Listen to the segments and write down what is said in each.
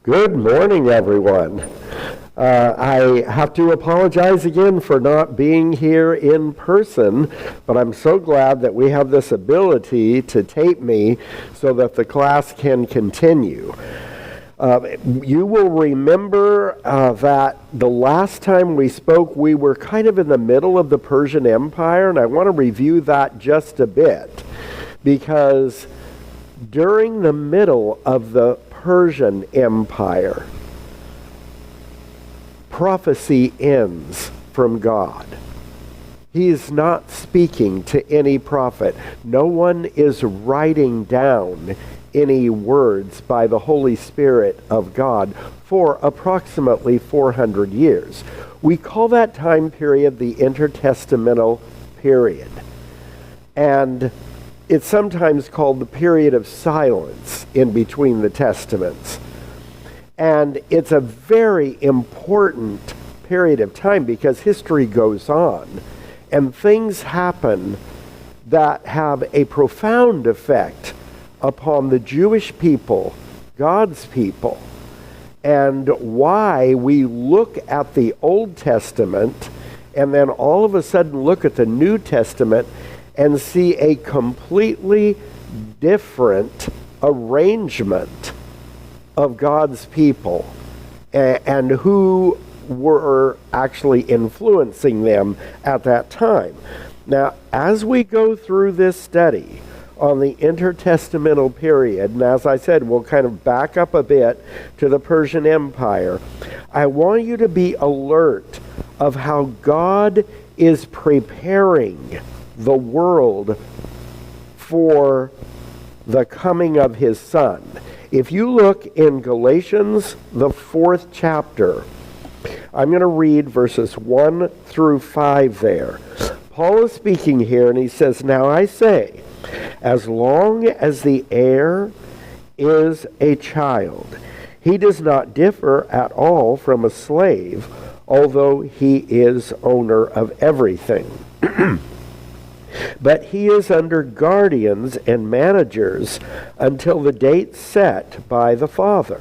Good morning, everyone. I have to apologize again for not being here in person, but I'm so glad that we have this ability to tape me so that the class can continue. You will remember that the last time we spoke, we were kind of in the middle of the Persian Empire, and I want to review that just a bit, because during the middle of the Persian Empire, prophecy ends from God. He is not speaking to any prophet. No one is writing down any words by the Holy Spirit of God for approximately 400 years. We call that time period the intertestamental period. And it's sometimes called the period of silence in between the testaments. And it's a very important period of time because history goes on and things happen that have a profound effect upon the Jewish people, God's people, and why we look at the Old Testament and then all of a sudden look at the New Testament and see a completely different arrangement of God's people and who were actually influencing them at that time. Now, as we go through this study on the intertestamental period, and as I said, we'll kind of back up a bit to the Persian Empire, I want you to be alert of how God is preparing the world for the coming of his Son. If you look in Galatians, the 4th chapter, I'm going to read verses 1 through 5 there. Paul is speaking here, and he says, "Now I say, as long as the heir is a child, he does not differ at all from a slave, although he is owner of everything. But he is under guardians and managers until the date set by the Father.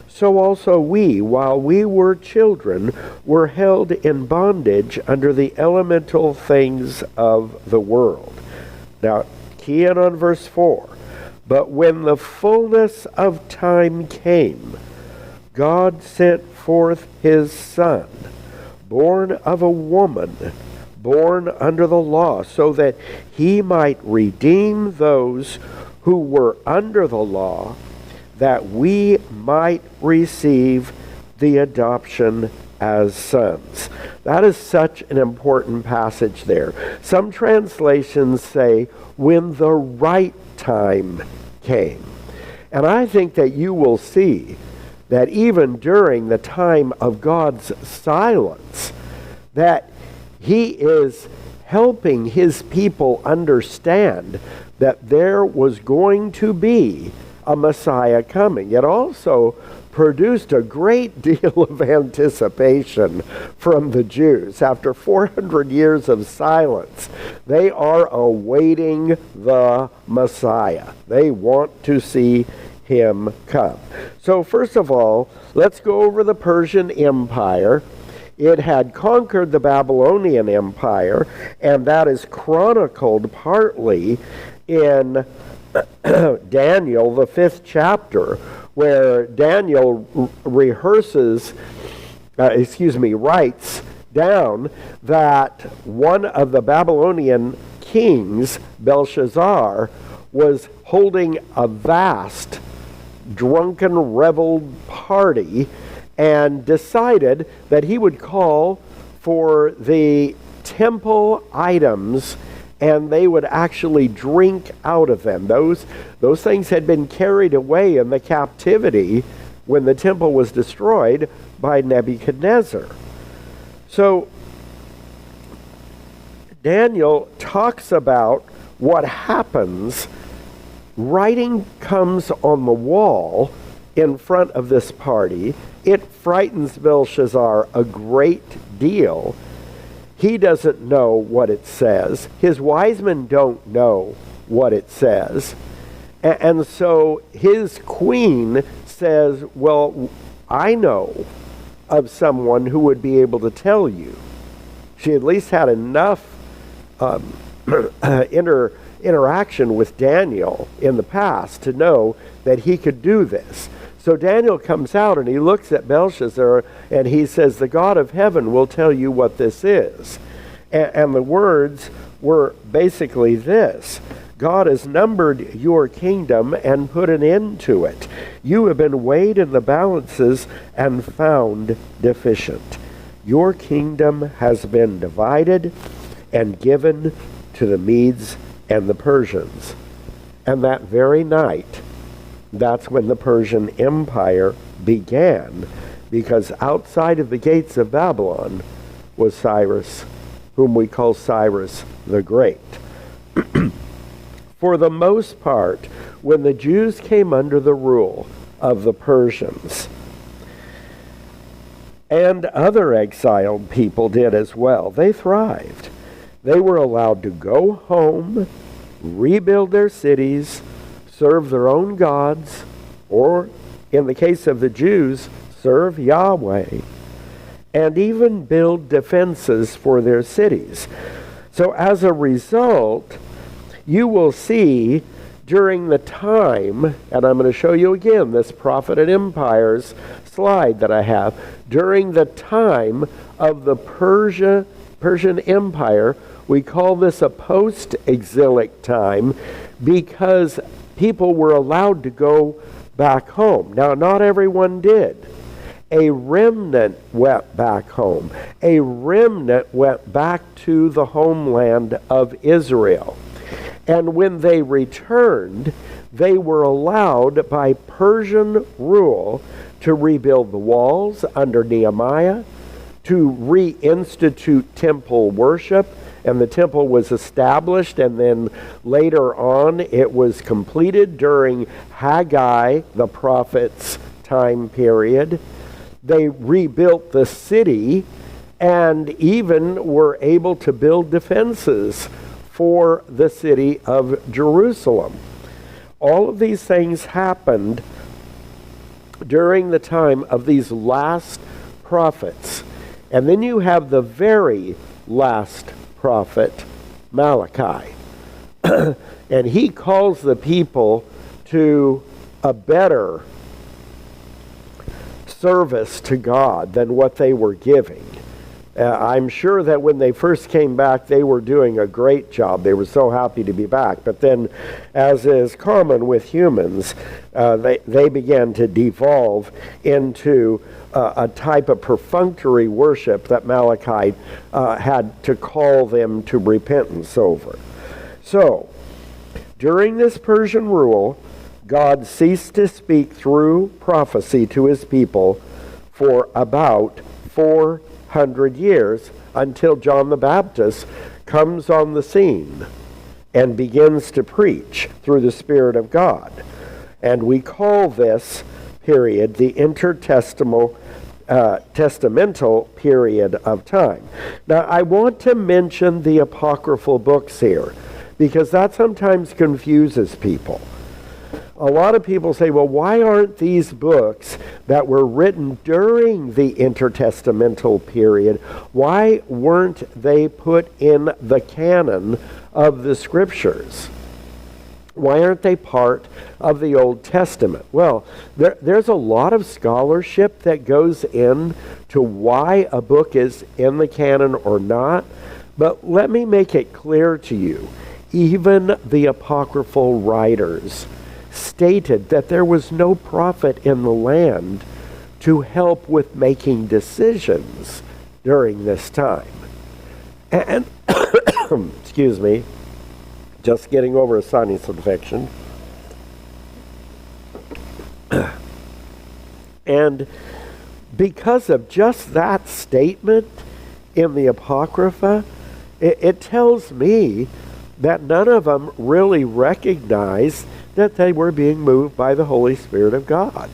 So also we, while we were children, were held in bondage under the elemental things of the world." Now, key in on verse 4. "But when the fullness of time came, God sent forth his Son, born of a woman, born under the law, so that he might redeem those who were under the law, that we might receive the adoption as sons." That is such an important passage there. Some translations say, "when the right time came." And I think that you will see that even during the time of God's silence, that he is helping his people understand that there was going to be a Messiah coming. It also produced a great deal of anticipation from the Jews. After 400 years of silence, they are awaiting the Messiah. They want to see him come. So first of all, let's go over the Persian Empire. It had conquered the Babylonian Empire, and that is chronicled partly in Daniel, the 5th chapter, where Daniel writes down that one of the Babylonian kings, Belshazzar, was holding a vast drunken revel party and decided that he would call for the temple items and they would actually drink out of them. Those things had been carried away in the captivity when the temple was destroyed by Nebuchadnezzar. So Daniel talks about what happens. Writing comes on the wall in front of this party. It frightens Belshazzar a great deal. He doesn't know what it says. His wise men don't know what it says. And so his queen says, well, I know of someone who would be able to tell you. She at least had enough interaction with Daniel in the past to know that he could do this. So Daniel comes out and he looks at Belshazzar and he says, the God of heaven will tell you what this is. And the words were basically this: God has numbered your kingdom and put an end to it. You have been weighed in the balances and found deficient. Your kingdom has been divided and given to the Medes and the Persians. And that very night, that's when the Persian Empire began, because outside of the gates of Babylon was Cyrus, whom we call Cyrus the Great. For the most part, when the Jews came under the rule of the Persians, and other exiled people did as well, they thrived. They were allowed to go home, rebuild their cities, serve their own gods, or, in the case of the Jews, serve Yahweh, and even build defenses for their cities. So as a result, you will see during the time, and I'm going to show you again this Prophet and Empires slide that I have, during the time of the Persian Empire, we call this a post-exilic time because people were allowed to go back home. Now, not everyone did. A remnant went back home. A remnant went back to the homeland of Israel. And when they returned, they were allowed by Persian rule to rebuild the walls under Nehemiah, to reinstitute temple worship, and the temple was established, and then later on it was completed during Haggai, the prophet's time period. They rebuilt the city and even were able to build defenses for the city of Jerusalem. All of these things happened during the time of these last prophets. And then you have the very last prophet, Malachi. And he calls the people to a better service to God than what they were giving. I'm sure that when they first came back, they were doing a great job. They were so happy to be back. But then, as is common with humans, they began to devolve into a type of perfunctory worship that Malachi had to call them to repentance over. So, during this Persian rule, God ceased to speak through prophecy to his people for about 400 years until John the Baptist comes on the scene and begins to preach through the Spirit of God. And we call this period the intertestamental period of time. Now, I want to mention the apocryphal books here because that sometimes confuses people. A lot of people say, well, why aren't these books that were written during the intertestamental period, why weren't they put in the canon of the scriptures? Why aren't they part of the Old Testament? Well, there's a lot of scholarship that goes into why a book is in the canon or not, but let me make it clear to you. Even the apocryphal writers stated that there was no prophet in the land to help with making decisions during this time. And excuse me, just getting over a sinus infection. And because of just that statement in the Apocrypha, it tells me that none of them really recognized that they were being moved by the Holy Spirit of God.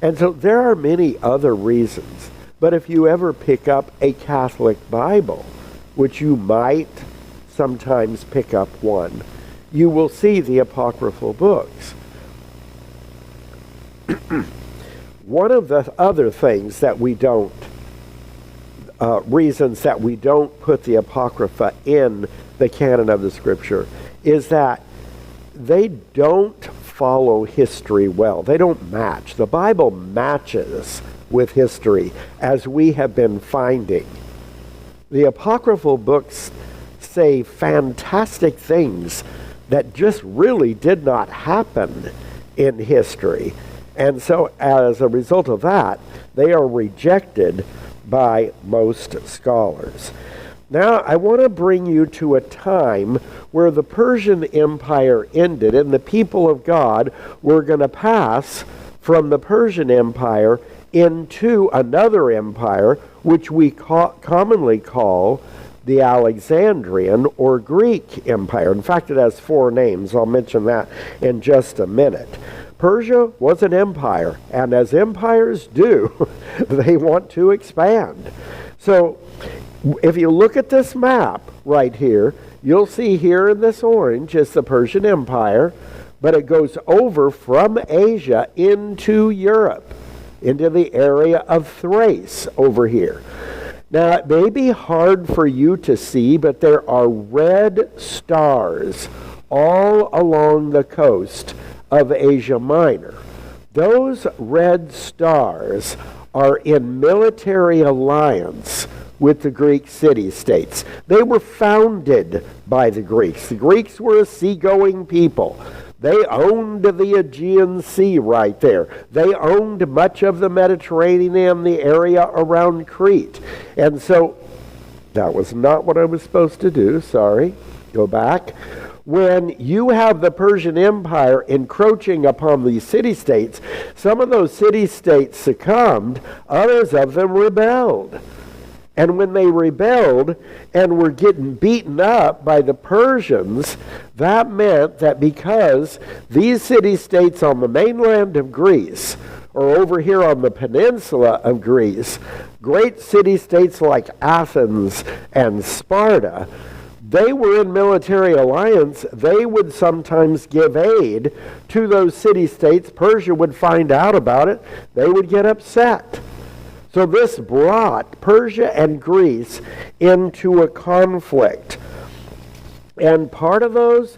And so there are many other reasons. But if you ever pick up a Catholic Bible, which you might sometimes pick up one, you will see the apocryphal books. One of the other things that we don't, reasons that we don't put the Apocrypha in the canon of the Scripture is that they don't follow history well. They don't match. The Bible matches with history, as we have been finding. The apocryphal books say fantastic things that just really did not happen in history. And so as a result of that, they are rejected by most scholars. Now, I want to bring you to a time where the Persian Empire ended and the people of God were going to pass from the Persian Empire into another empire, which we commonly call the Alexandrian or Greek Empire. In fact, it has 4 names. I'll mention that in just a minute. Persia was an empire, and as empires do, they want to expand. So, if you look at this map right here, you'll see here in this orange is the Persian Empire, but it goes over from Asia into Europe, into the area of Thrace over here. Now, it may be hard for you to see, but there are red stars all along the coast of Asia Minor. Those red stars are in military alliance with the Greek city-states. They were founded by the Greeks. The Greeks were a seagoing people. They owned the Aegean Sea right there. They owned much of the Mediterranean, the area around Crete. And so, that was not what I was supposed to do, sorry. Go back. When you have the Persian Empire encroaching upon these city-states, some of those city-states succumbed, others of them rebelled. And when they rebelled and were getting beaten up by the Persians, that meant that because these city-states on the mainland of Greece, or over here on the peninsula of Greece, great city-states like Athens and Sparta, they were in military alliance. They would sometimes give aid to those city-states. Persia would find out about it. They would get upset. So this brought Persia and Greece into a conflict. And part of those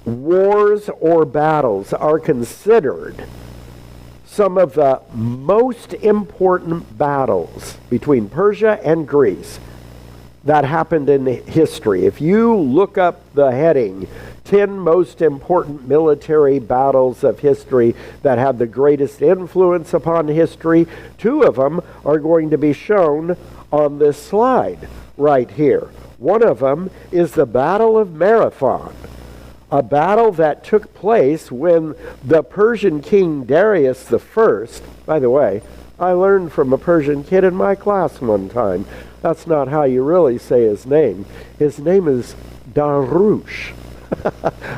wars or battles are considered some of the most important battles between Persia and Greece that happened in history. If you look up the heading, 10 most important military battles of history that have the greatest influence upon history, 2 of them are going to be shown on this slide right here. One of them is the Battle of Marathon, a battle that took place when the Persian king Darius I, by the way, I learned from a Persian kid in my class one time. That's not how you really say his name. His name is Darush.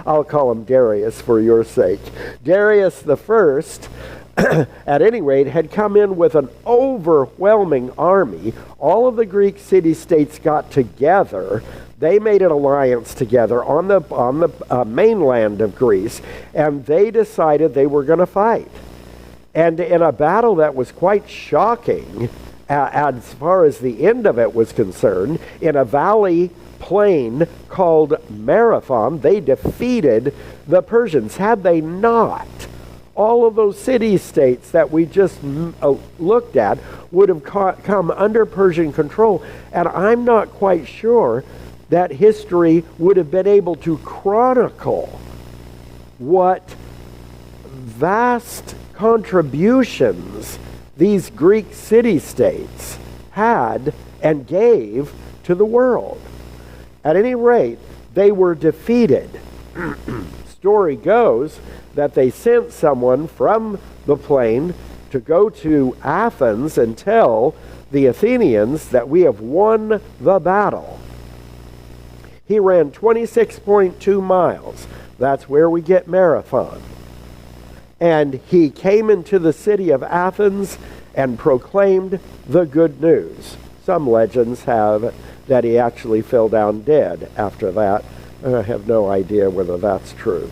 I'll call him Darius for your sake. Darius I, at any rate, had come in with an overwhelming army. All of the Greek city-states got together. They made an alliance together on the mainland of Greece, and they decided they were going to fight. And in a battle that was quite shocking, as far as the end of it was concerned, in a valley plain called Marathon, they defeated the Persians. Had they not, all of those city-states that we just looked at would have come under Persian control. And I'm not quite sure that history would have been able to chronicle what vast contributions these Greek city-states had and gave to the world. At any rate, they were defeated. Story goes that they sent someone from the plain to go to Athens and tell the Athenians that we have won the battle. He ran 26.2 miles. That's where we get Marathon. And he came into the city of Athens and proclaimed the good news. Some legends have that he actually fell down dead after that. I have no idea whether that's true.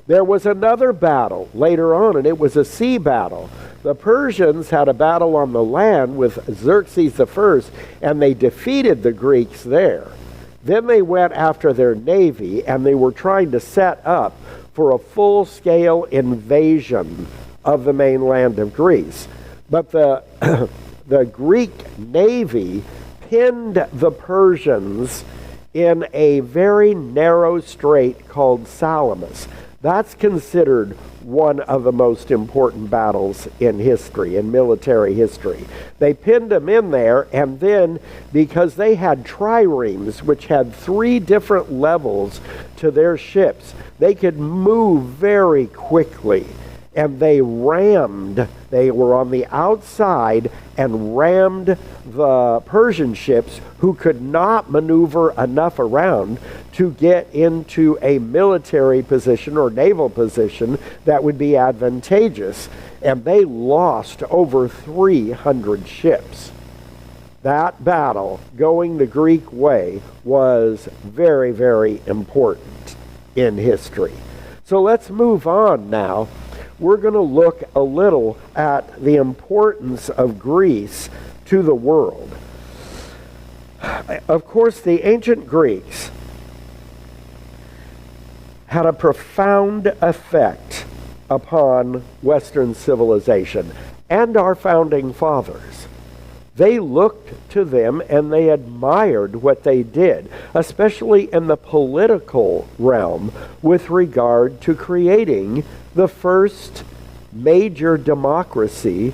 There was another battle later on, and it was a sea battle. The Persians had a battle on the land with Xerxes I, and they defeated the Greeks there. Then they went after their navy, and they were trying to set up for a full-scale invasion of the mainland of Greece. But the Greek navy pinned the Persians in a very narrow strait called Salamis. That's considered one of the most important battles in history, in military history. They pinned them in there, and then because they had triremes, which had 3 different levels to their ships, they could move very quickly. And they were on the outside and rammed the Persian ships who could not maneuver enough around to get into a military position or naval position that would be advantageous. And they lost over 300 ships. That battle, going the Greek way, was very, very important in history. So let's move on now. We're going to look a little at the importance of Greece to the world. Of course, the ancient Greeks had a profound effect upon Western civilization and our founding fathers. They looked to them and they admired what they did, especially in the political realm with regard to creating the first major democracy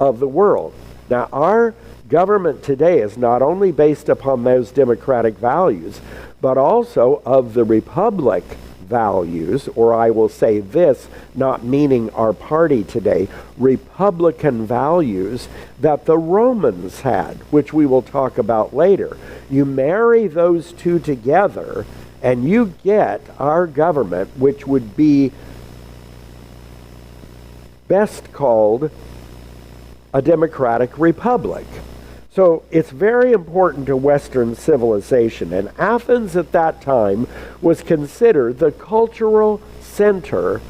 of the world. Now, our government today is not only based upon those democratic values, but also of the republic values, or I will say this, not meaning our party today, republican values that the Romans had, which we will talk about later. You marry those two together, and you get our government, which would be best called a democratic republic. So it's very important to Western civilization, and Athens at that time was considered the cultural center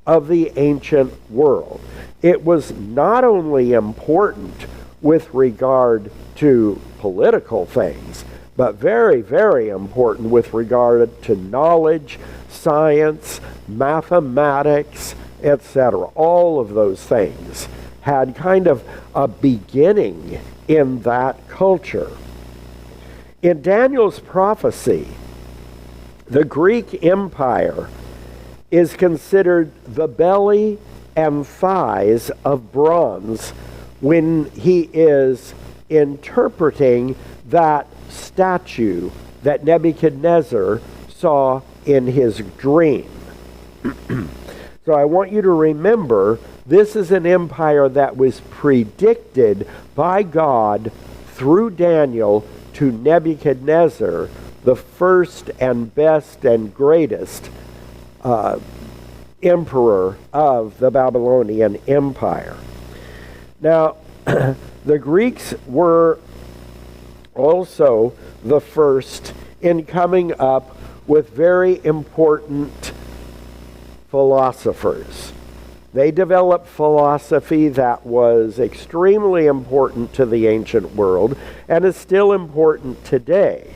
of the ancient world. It was not only important with regard to political things, but very, very important with regard to knowledge, science, mathematics, etc. All of those things had kind of a beginning in that culture. In Daniel's prophecy, the Greek Empire is considered the belly and thighs of bronze when he is interpreting that statue that Nebuchadnezzar saw in his dream. So I want you to remember, this is an empire that was predicted by God through Daniel to Nebuchadnezzar, the first and best and greatest emperor of the Babylonian Empire. Now, the Greeks were also the first in coming up with very important philosophers. They developed philosophy that was extremely important to the ancient world and is still important today.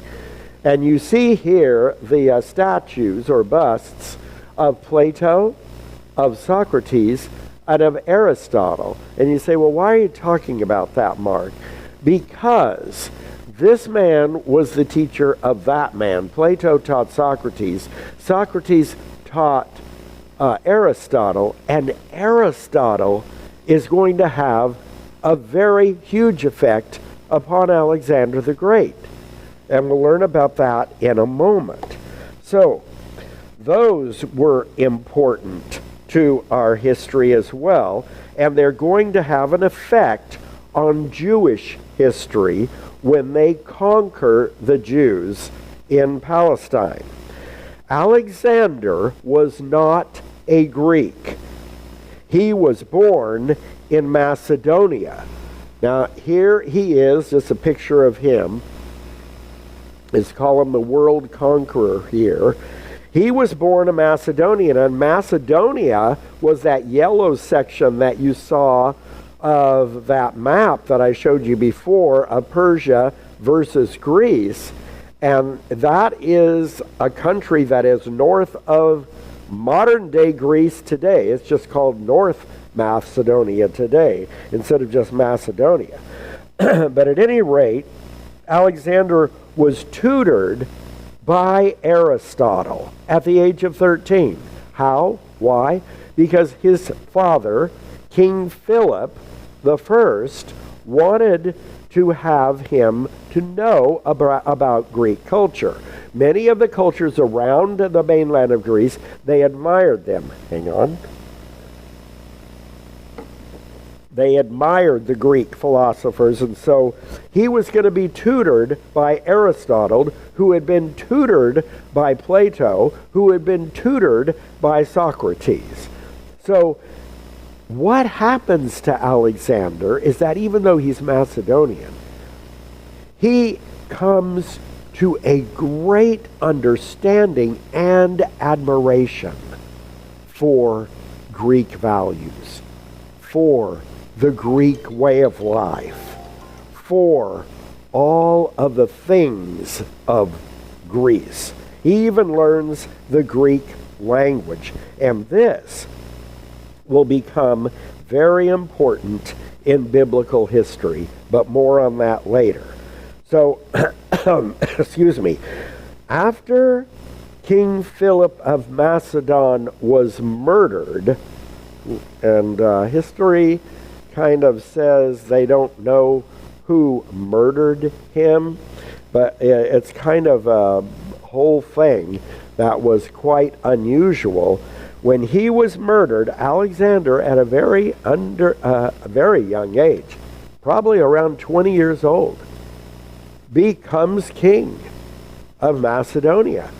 And you see here the statues or busts of Plato, of Socrates, and of Aristotle. And you say, well, why are you talking about that, Mark? Because this man was the teacher of that man. Plato taught Socrates. Socrates taught Aristotle, and Aristotle is going to have a very huge effect upon Alexander the Great. And we'll learn about that in a moment. So, those were important to our history as well, and they're going to have an effect on Jewish history when they conquer the Jews in Palestine. Alexander was not a Greek. He was born in Macedonia. Now, here he is, just a picture of him. Let's call him the world conqueror here. He was born a Macedonian, and Macedonia was that yellow section that you saw of that map that I showed you before of Persia versus Greece. And that is a country that is north of modern-day Greece today. It's just called North Macedonia today instead of just Macedonia. But at any rate, Alexander was tutored by Aristotle at the age of 13. How? Why? Because his father, King Philip the First, wanted to have him to know about Greek culture. Many of the cultures around the mainland of Greece, they admired them. Hang on. They admired the Greek philosophers, and so he was going to be tutored by Aristotle, who had been tutored by Plato, who had been tutored by Socrates. So what happens to Alexander is that even though he's Macedonian, he comes to a great understanding and admiration for Greek values, for the Greek way of life, for all of the things of Greece. He even learns the Greek language, and this will become very important in biblical history, but more on that later. So, excuse me, after King Philip of Macedon was murdered, and history kind of says they don't know who murdered him, but it's kind of a whole thing that was quite unusual. When he was murdered, Alexander, at a very young age, probably around 20 years old, becomes king of Macedonia,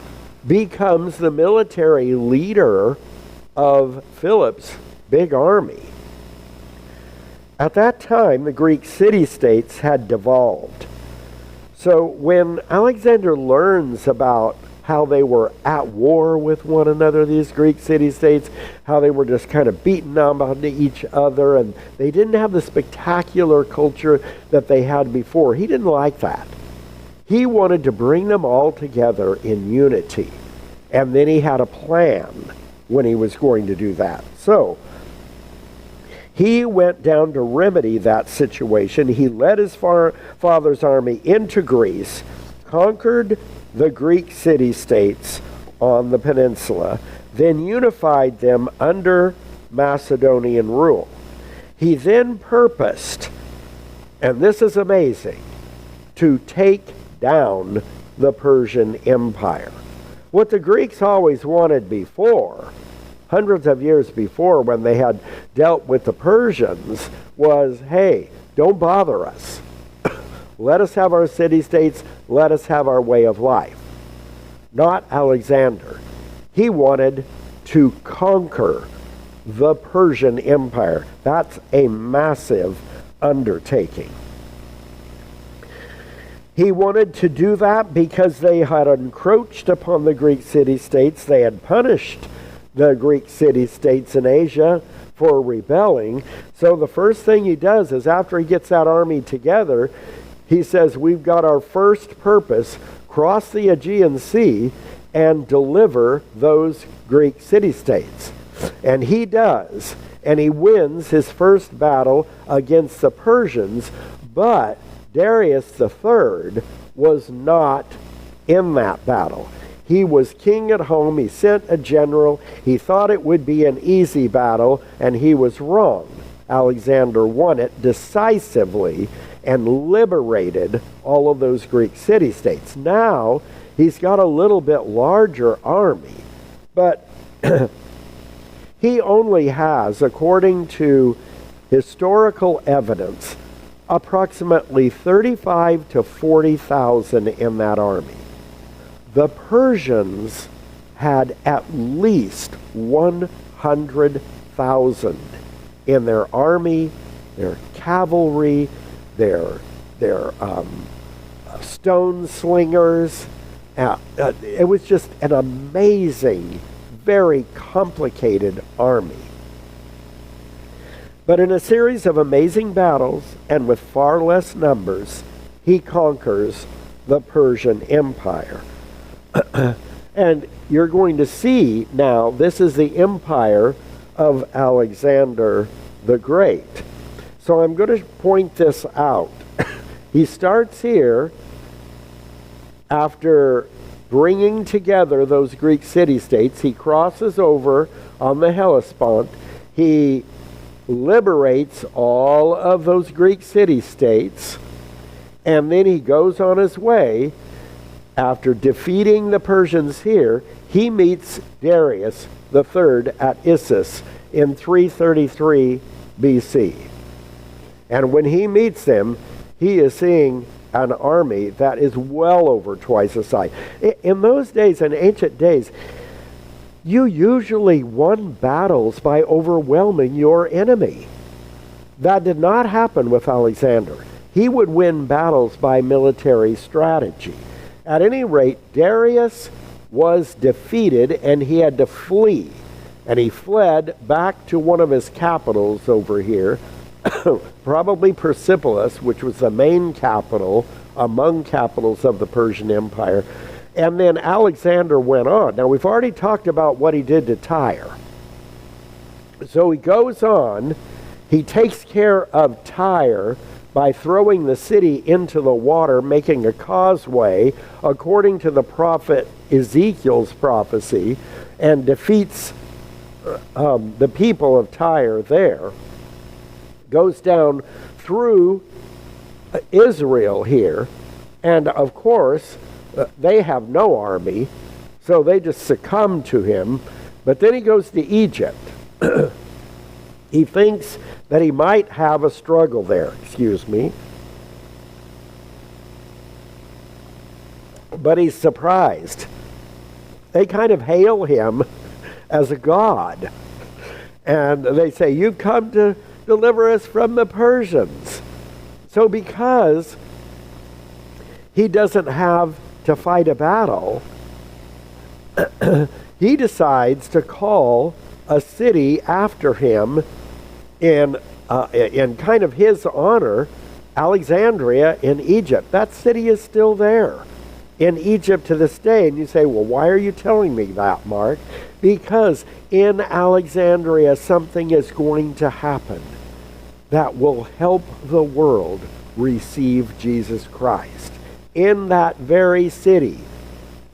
becomes the military leader of Philip's big army. At that time, the Greek city-states had devolved. So when Alexander learns about how they were at war with one another, these Greek city-states, how they were just kind of beating on each other, and they didn't have the spectacular culture that they had before. He didn't like that. He wanted to bring them all together in unity. And then he had a plan when he was going to do that. So he went down to remedy that situation. He led his father's army into Greece, conquered the Greek city-states on the peninsula, then unified them under Macedonian rule. He then purposed, and this is amazing, to take down the Persian Empire. What the Greeks always wanted before, hundreds of years before when they had dealt with the Persians, was, hey, don't bother us. Let us have our city-states. Let us have our way of life. Not Alexander. He wanted to conquer the Persian Empire. That's a massive undertaking. He wanted to do that because they had encroached upon the Greek city-states. They had punished the Greek city-states in Asia for rebelling. So the first thing he does is, after he gets that army together, he says, we've got our first purpose: cross the Aegean Sea and deliver those Greek city-states. And he does. And he wins his first battle against the Persians, but Darius III was not in that battle. He was king at home. He sent a general. He thought it would be an easy battle, and he was wrong. Alexander won it decisively and liberated all of those Greek city-states. Now, he's got a little bit larger army, but he only has, according to historical evidence, approximately 35 to 40,000 in that army. The Persians had at least 100,000 in their army, their cavalry, their stone slingers, It was just an amazing, very complicated army. But in a series of amazing battles, and with far less numbers, he conquers the Persian Empire. And you're going to see now, this is the empire of Alexander the Great. So I'm going to point this out. He starts here after bringing together those Greek city-states. He crosses over on the Hellespont. He liberates all of those Greek city-states, and then he goes on his way. After defeating the Persians here, he meets Darius III at Issus in 333 BC. And when he meets them, he is seeing an army that is well over twice the size. In those days, in ancient days, you usually won battles by overwhelming your enemy. That did not happen with Alexander. He would win battles by military strategy. At any rate, Darius was defeated and he had to flee. And he fled back to one of his capitals over here, probably Persepolis, which was the main capital among capitals of the Persian Empire. And then Alexander went on. Now, we've already talked about what he did to Tyre. So he goes on. He takes care of Tyre by throwing the city into the water, making a causeway, according to the prophet Ezekiel's prophecy, and defeats the people of Tyre there. Goes down through Israel here, and of course, they have no army, so they just succumb to him. But then he goes to Egypt. He thinks that he might have a struggle there, But he's surprised. They kind of hail him as a god. And they say, "You've come to deliver us from the Persians." So because he doesn't have to fight a battle, he decides to call a city after him in kind of his honor, Alexandria in Egypt. That city is still there in Egypt to this day. And you say, well, why are you telling me that, Mark? Because in Alexandria something is going to happen that will help the world receive Jesus Christ. In that very city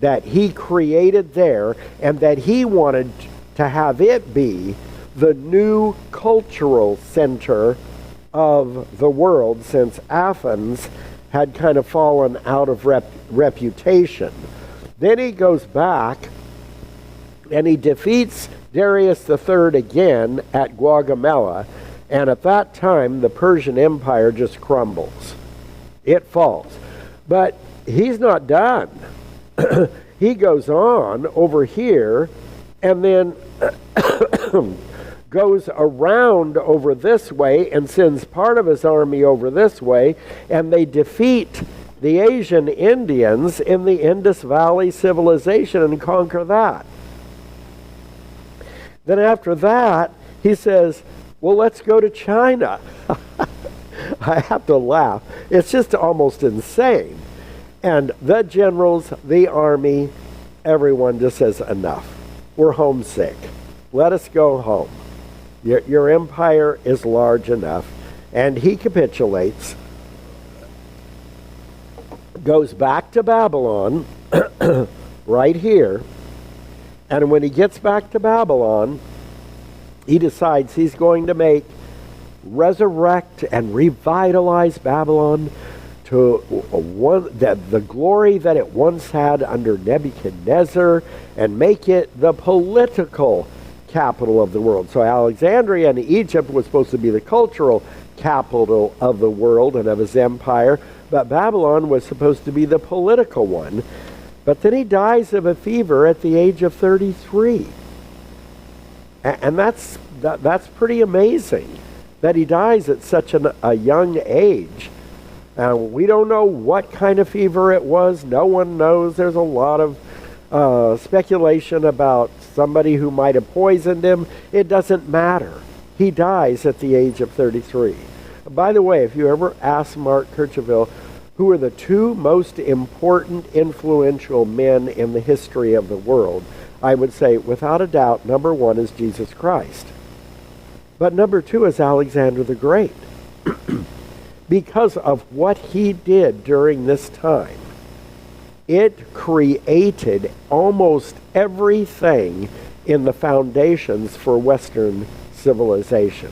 that he created there, and that he wanted to have it be the new cultural center of the world, since Athens had kind of fallen out of reputation. Then he goes back and he defeats Darius III again at Gaugamela, and at that time the Persian Empire just crumbles. It falls. But he's not done. He goes on over here and then goes around over this way and sends part of his army over this way, and they defeat the Asian Indians in the Indus Valley civilization and conquer that. Then after that, he says, well, let's go to China. I have to laugh. It's just almost insane. And the generals, the army, everyone just says, enough. We're homesick. Let us go home. Your empire is large enough. And he capitulates, goes back to Babylon, right here. And when he gets back to Babylon, he decides he's going to resurrect and revitalize Babylon to the glory that it once had under Nebuchadnezzar, and make it the political capital of the world. So Alexandria in Egypt was supposed to be the cultural capital of the world and of his empire, but Babylon was supposed to be the political one. But then he dies of a fever at the age of 33. And that's pretty amazing that he dies at such a young age. We don't know what kind of fever it was. No one knows. There's a lot of speculation about somebody who might have poisoned him. It doesn't matter. He dies at the age of 33. By the way, if you ever ask Mark Kercheville, who are the two most important, influential men in the history of the world, I would say, without a doubt, number one is Jesus Christ. But number two is Alexander the Great. Because of what he did during this time, it created almost everything in the foundations for Western civilization.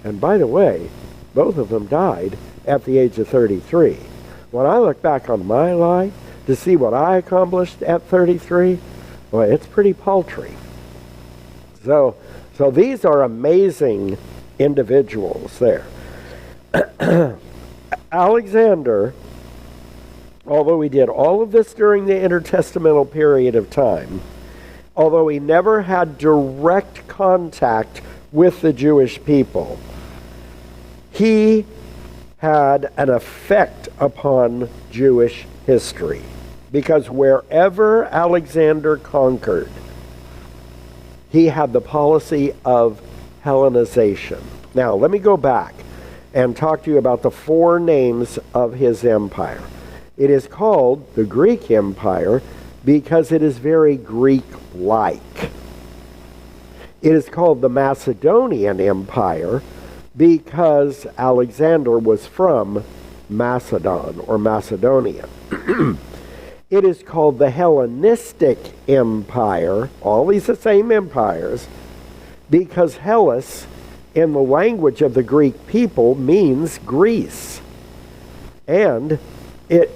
And by the way, both of them died at the age of 33. When I look back on my life to see what I accomplished at 33, well, it's pretty paltry. So these are amazing individuals there. Alexander, although he did all of this during the intertestamental period of time, although he never had direct contact with the Jewish people, he had an effect upon Jewish history. Because wherever Alexander conquered, he had the policy of Hellenization. Now, let me go back and talk to you about the four names of his empire. It is called the Greek Empire because it is very Greek-like. It is called the Macedonian Empire because Alexander was from Macedon or Macedonia. It is called the Hellenistic Empire, all these the same empires, because Hellas, in the language of the Greek people, means Greece. And it,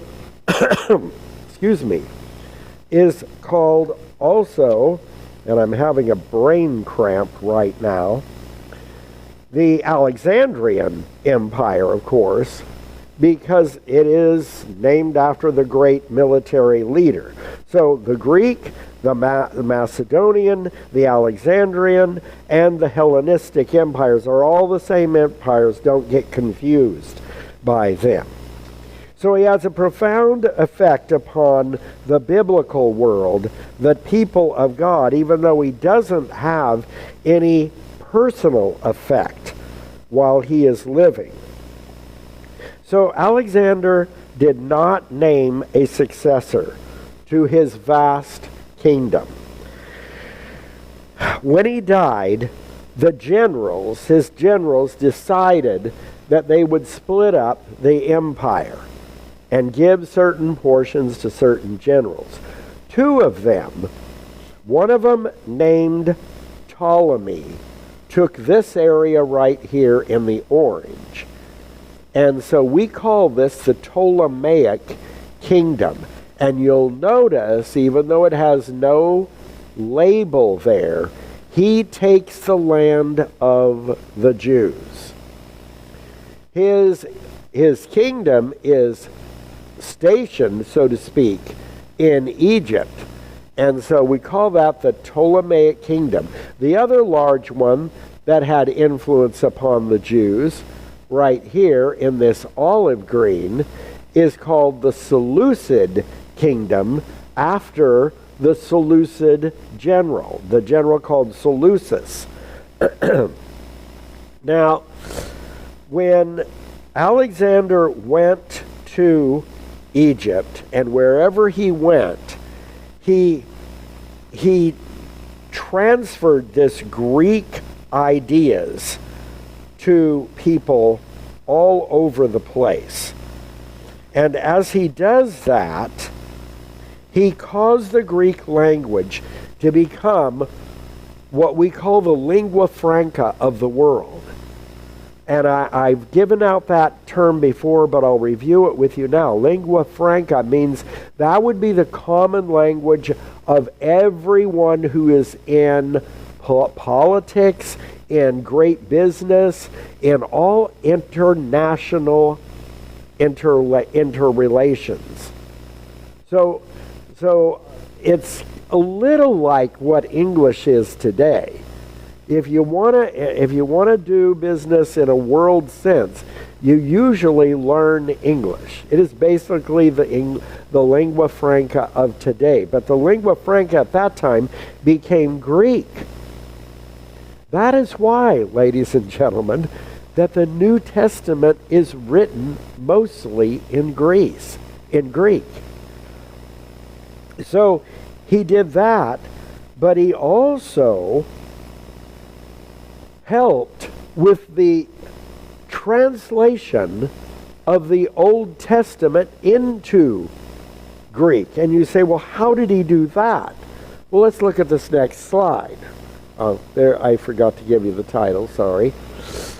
excuse me, is called also, and I'm having a brain cramp right now, the Alexandrian Empire, of course, because it is named after the great military leader. So the Greek, the Macedonian, the Alexandrian, and the Hellenistic empires are all the same empires. Don't get confused by them. So he has a profound effect upon the biblical world, the people of God, even though he doesn't have any personal effect while he is living. So Alexander did not name a successor to his vast kingdom. When he died, his generals decided that they would split up the empire and give certain portions to certain generals. Two of them, one of them named Ptolemy, took this area right here in the orange. And so we call this the Ptolemaic kingdom. And you'll notice, even though it has no label there, he takes the land of the Jews. His kingdom is stationed, so to speak, in Egypt. And so we call that the Ptolemaic kingdom. The other large one that had influence upon the Jews, right here in this olive green, is called the Seleucid kingdom, after the Seleucid general, the general called Seleucus. Now, when Alexander went to Egypt, and wherever he went, he transferred this Greek ideas to people all over the place. And as he does that, he caused the Greek language to become what we call the lingua franca of the world. And I've given out that term before, but I'll review it with you now. Lingua franca means that would be the common language of everyone who is in politics, in great business, in all international interrelations. So it's a little like what English is today. If you want to do business in a world sense, you usually learn English. It is basically the lingua franca of today. But the lingua franca at that time became Greek. That is why, ladies and gentlemen, that the New Testament is written mostly in Greek. So he did that, but he also helped with the translation of the Old Testament into Greek. And you say, well, how did he do that? Well, let's look at this next slide. Oh, there, I forgot to give you the title, sorry.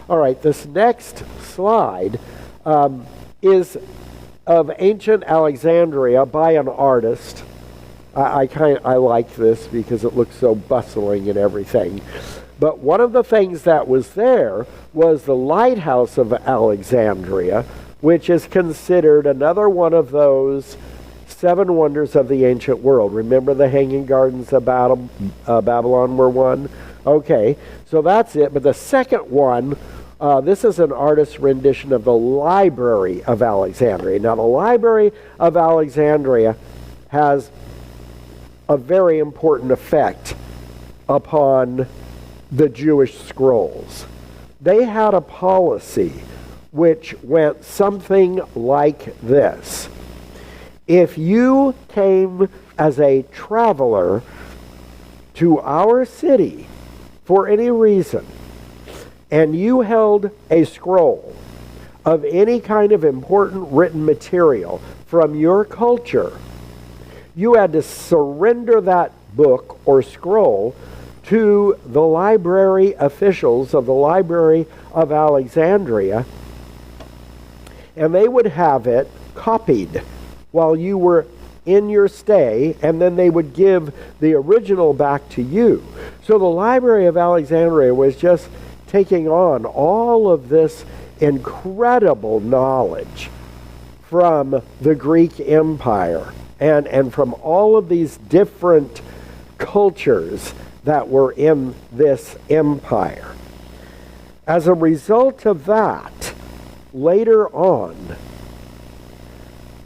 All right, this next slide is of ancient Alexandria by an artist. I like this because it looks so bustling and everything. But one of the things that was there was the lighthouse of Alexandria, which is considered another one of those 7 wonders of the ancient world. Remember the Hanging Gardens of Babylon were one? Okay, so that's it. But the second one, this is an artist's rendition of the Library of Alexandria. Now, the Library of Alexandria has a very important effect upon the Jewish scrolls. They had a policy which went something like this. If you came as a traveler to our city for any reason, and you held a scroll of any kind of important written material from your culture, you had to surrender that book or scroll to the library officials of the Library of Alexandria, and they would have it copied while you were in your stay, and then they would give the original back to you. So the Library of Alexandria was just taking on all of this incredible knowledge from the Greek Empire and from all of these different cultures that were in this empire. As a result of that, later on,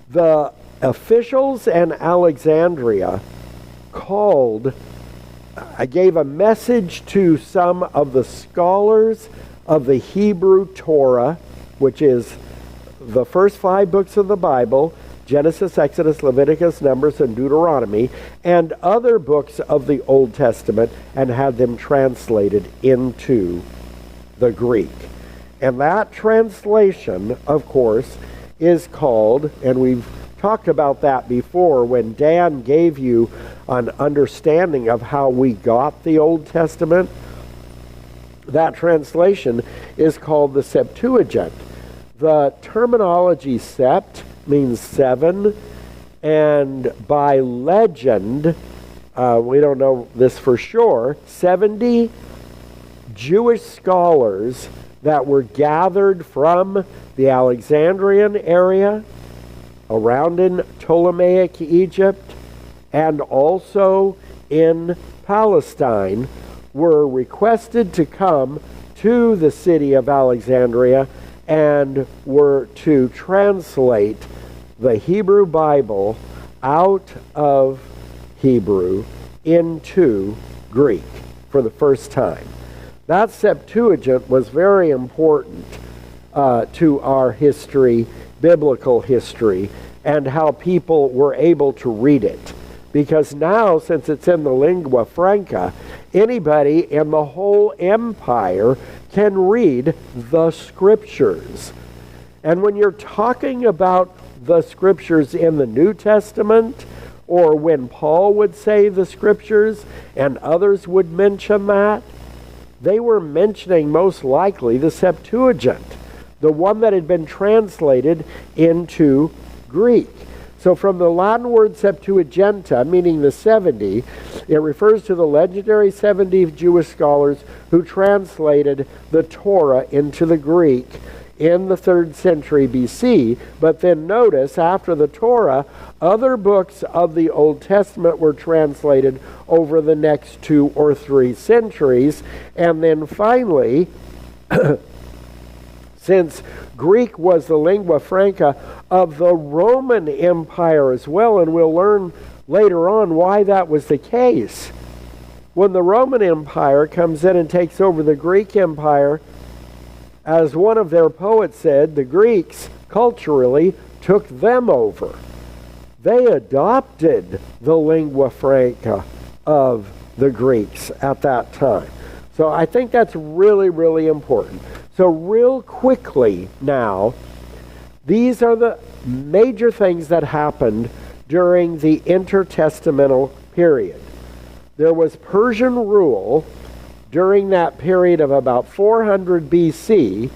the officials in Alexandria gave a message to some of the scholars of the Hebrew Torah, which is the first 5 books of the Bible, Genesis, Exodus, Leviticus, Numbers, and Deuteronomy, and other books of the Old Testament, and had them translated into the Greek. And that translation, of course, is called, and we've talked about that before when Dan gave you an understanding of how we got the Old Testament. That translation is called the Septuagint. The terminology sept means 7, and by legend, we don't know this for sure, 70 Jewish scholars that were gathered from the Alexandrian area, around in Ptolemaic Egypt, and also in Palestine, were requested to come to the city of Alexandria and were to translate the Hebrew Bible out of Hebrew into Greek for the first time. That Septuagint was very important to our history, biblical history, and how people were able to read it. Because now, since it's in the lingua franca, anybody in the whole empire can read the scriptures. And when you're talking about the scriptures in the New Testament, or when Paul would say the scriptures and others would mention that, they were mentioning most likely the Septuagint, the one that had been translated into Greek. So from the Latin word Septuaginta, meaning the 70, it refers to the legendary 70 Jewish scholars who translated the Torah into the Greek in the 3rd century BC. But then notice, after the Torah, other books of the Old Testament were translated over the next 2 or 3 centuries. And then finally, since Greek was the lingua franca of the Roman Empire as well, and we'll learn later on why that was the case. When the Roman Empire comes in and takes over the Greek Empire, as one of their poets said, the Greeks culturally took them over. They adopted the lingua franca of the Greeks at that time. So I think that's really, really important. So real quickly now, these are the major things that happened during the intertestamental period. There was Persian rule during that period of about 400 BC.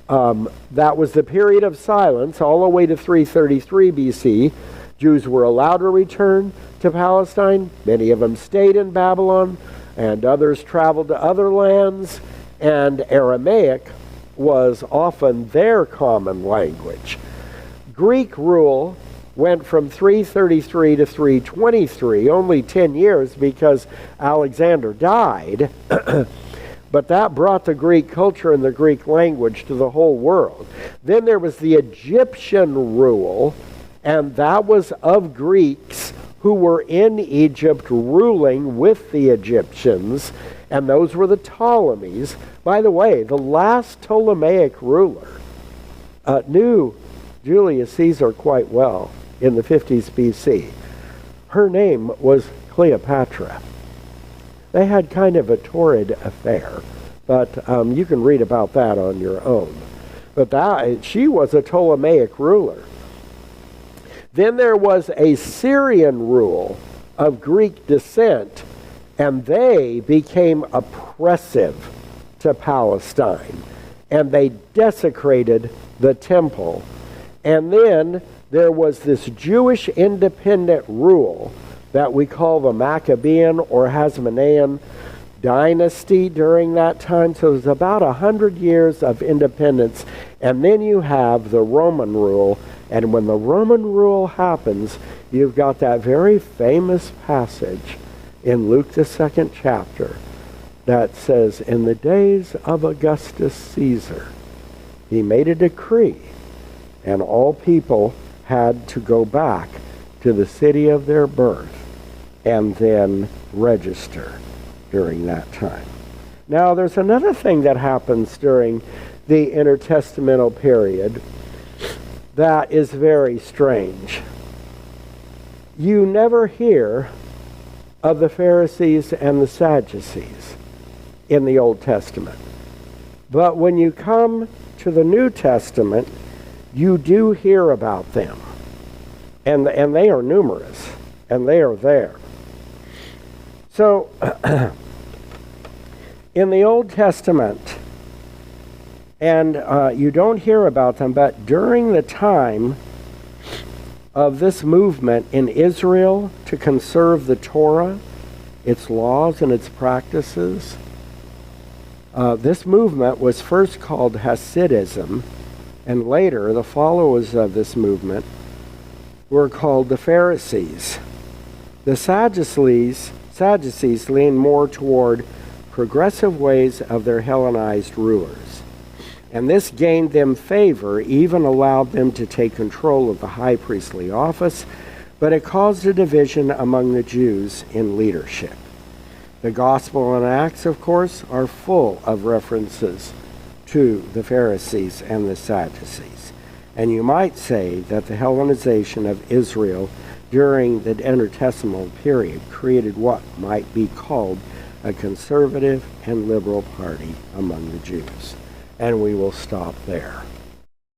That was the period of silence all the way to 333 BC. Jews were allowed to return to Palestine. Many of them stayed in Babylon, and others traveled to other lands, and Aramaic was often their common language. Greek rule went from 333 to 323, only 10 years because Alexander died, but that brought the Greek culture and the Greek language to the whole world. Then there was the Egyptian rule, and that was of Greeks who were in Egypt ruling with the Egyptians, and those were the Ptolemies. By the way, the last Ptolemaic ruler knew Julius Caesar quite well in the 50s BC. Her name was Cleopatra. They had kind of a torrid affair, but you can read about that on your own. But she was a Ptolemaic ruler. Then there was a Syrian rule of Greek descent, and they became oppressive to Palestine, and they desecrated the temple. And then there was this Jewish independent rule that we call the Maccabean or Hasmonean dynasty during that time. So it was about 100 years of independence. And then you have the Roman rule. And when the Roman rule happens, you've got that very famous passage in Luke the 2nd chapter that says, in the days of Augustus Caesar, he made a decree, and all people had to go back to the city of their birth and then register during that time. Now, there's another thing that happens during the intertestamental period that is very strange. You never hear of the Pharisees and the Sadducees in the Old Testament. But when you come to the New Testament, you do hear about them. And they are numerous, and they are there. So, in the Old Testament, and you don't hear about them, but during the time of this movement in Israel to conserve the Torah, its laws and its practices, this movement was first called Hasidism, and later the followers of this movement were called the Pharisees. The Sadducees leaned more toward progressive ways of their Hellenized rulers. And this gained them favor, even allowed them to take control of the high priestly office, but it caused a division among the Jews in leadership. The Gospel and Acts, of course, are full of references to the Pharisees and the Sadducees. And you might say that the Hellenization of Israel during the intertestamental period created what might be called a conservative and liberal party among the Jews. And we will stop there.